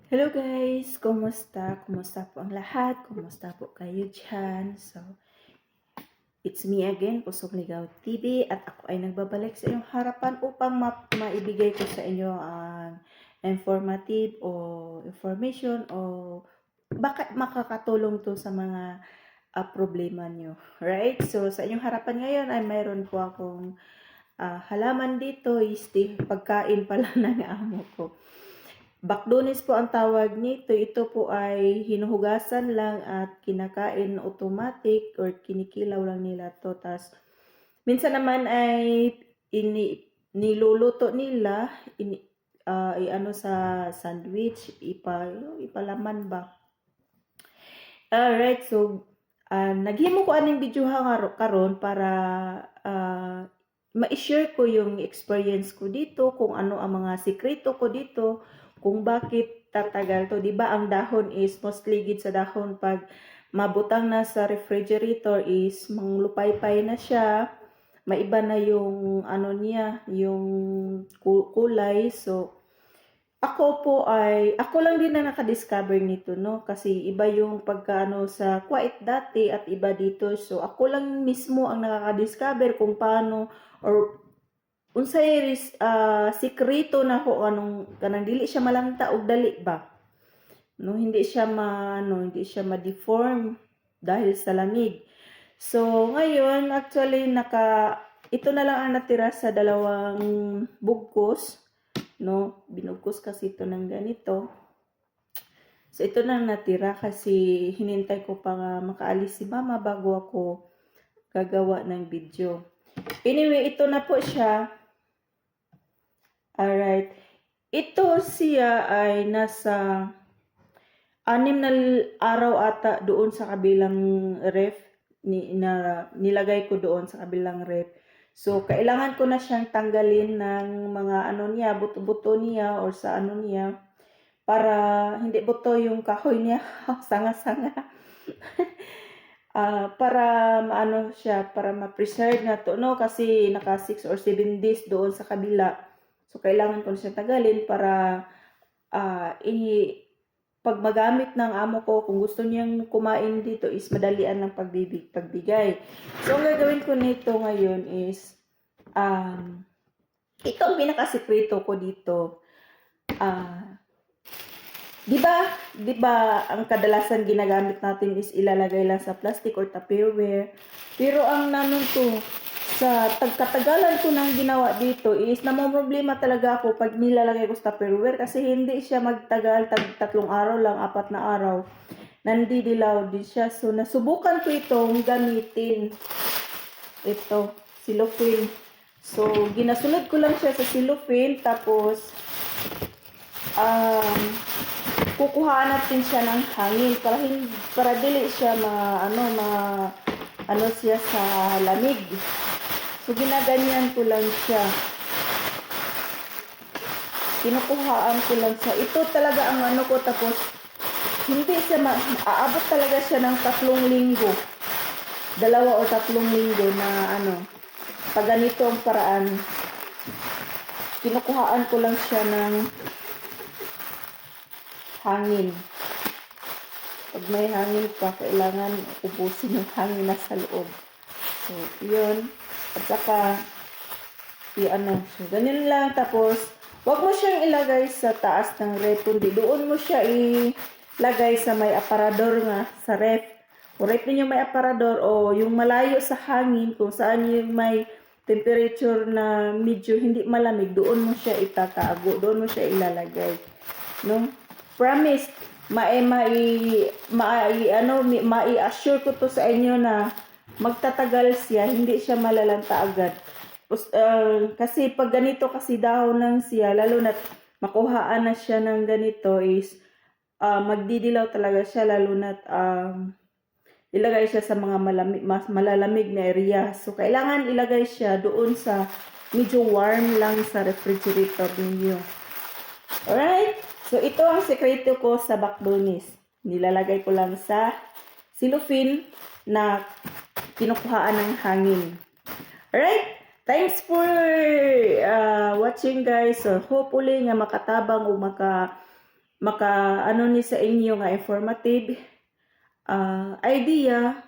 Hello guys! Kumusta? Kumusta po ang lahat? Kumusta po kayo dyan? So, it's me again, Pusong Ligaw TV, at ako ay nagbabalik sa inyong harapan upang maibigay ko sa inyo ang informative o information o baka makakatulong to sa mga problema nyo. Right? So, sa inyong harapan ngayon ay mayroon po akong halaman dito is pagkain pala ng amo ko. Bakdonis po ang tawag nito. Ito po ay hinuhugasan lang at kinakain automatic or kinikilaw lang nila to. Tas, minsan naman ay niluluto nila, ano sa sandwich, ipalaman ba. Alright, so naghimo ko aning video karon para ma-share ko yung experience ko dito, kung ano ang mga sikreto ko dito, kung bakit tatagal to. Diba ang dahon is mostly gid sa dahon pag mabutang na sa refrigerator is manglupay-pay na siya, maiba na yung ano niya, yung kulay. So ako lang din na naka-discover nito, no? Kasi iba yung pagkaano sa Kuwait dati at iba dito. So ako lang mismo ang nakaka-discover kung paano or unsay sikreto na ko anong kanang dili siya malanta og dali ba. No, hindi siya hindi siya ma-deform dahil sa lamig. So ngayon actually ito na lang ang natira sa dalawang bugkos. No, binugkos kasi ito ng ganito. So, ito na natira kasi hinintay ko pa nga makaalis si mama bago ako gagawa ng video. Anyway, ito na po siya. Alright. Ito siya ay nasa 6 na araw ata doon sa kabilang ref. Nilagay ko doon sa kabilang ref. So, kailangan ko na siyang tanggalin ng mga ano niya, buto-buto niya or sa ano niya para hindi buto yung kahoy niya, sanga-sanga. Para maano siya, para ma-preserve na to, no? Kasi naka 6 or 7 days doon sa kabila. So, kailangan ko na siya tagalin para pag magamit ng amo ko, kung gusto niyang kumain dito is madalian ng pagbigay. So, ang gagawin ko nito ngayon is, ito ang pinakasikreto ko dito. Di ba ang kadalasan ginagamit natin is ilalagay lang sa plastic or Tupperware. Pero ang nanon to, sa katagalan ko nang ginawa dito is problema talaga ako pag nilalagay ko sa Tupperware kasi hindi siya magtagal, 3 araw lang, 4 na araw. Nandidilaw din siya. So, nasubukan ko itong gamitin. Ito, cellophane. So, ginasunod ko lang siya sa cellophane. Tapos, kukuhaan natin siya ng hangin para dili siya siya sa lamig. So, ginaganyan ko lang siya. Kinukuhaan ko lang siya. Ito talaga ang ano ko, tapos hindi siya aabot talaga siya ng 3 linggo. 2 o 3 linggo na pag ganito ang paraan. Kinukuhaan ko lang siya ng hangin. Pag may hangin pa, kailangan ubusin yung hangin na sa loob. So, yun. At saka, so, ganyan lang. Tapos, wag mo siyang ilagay sa taas ng ref. Kundi doon mo siya ilagay sa may aparador nga, sa ref. O ref ninyo may aparador o yung malayo sa hangin, kung saan yung may temperature na medyo hindi malamig, doon mo siya itatago. Doon mo siya ilalagay. No? Promise, mai-assure ko to sa inyo na magtatagal siya, hindi siya malalanta agad. Kasi pag ganito kasi dahon ng siya, lalo na makuhaan na siya ng ganito is magdidilaw talaga siya, lalo na ilagay siya sa mga mas malalamig na area. So, kailangan ilagay siya doon sa medyo warm lang sa refrigerator ninyo. Alright? So, ito ang sekreto ko sa bakdonis. Nilalagay ko lang sa cellophane na kinukuhaan ng hangin. Alright? Thanks for watching guys. So, hopefully nga makatabang o maka ano ni sa inyo nga informative idea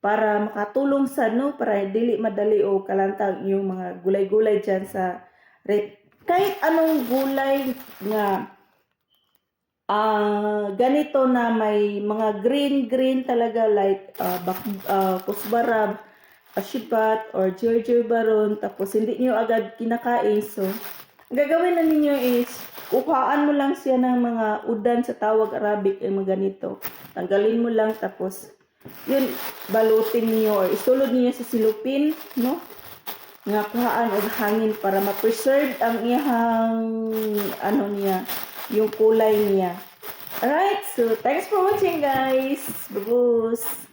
para makatulong sa no para dili madali o kalantang yung mga gulay-gulay diyan sa kahit anong gulay nga ganito na may mga green talaga like kusbara, ashibat or Giorgio Baron, tapos hindi nyo agad kinakain. So ang gagawin na ninyo is kuhaan mo lang siya ng mga udan sa tawag Arabic yung mga ganito. Tanggalin mo lang tapos yun balutin niyo or isulod niyo sa silupin, no? Nga kuhaan og hangin para ma-preserve ang iyang ano niya, yung kulay niya. Alright, so thanks for watching guys. Bagus.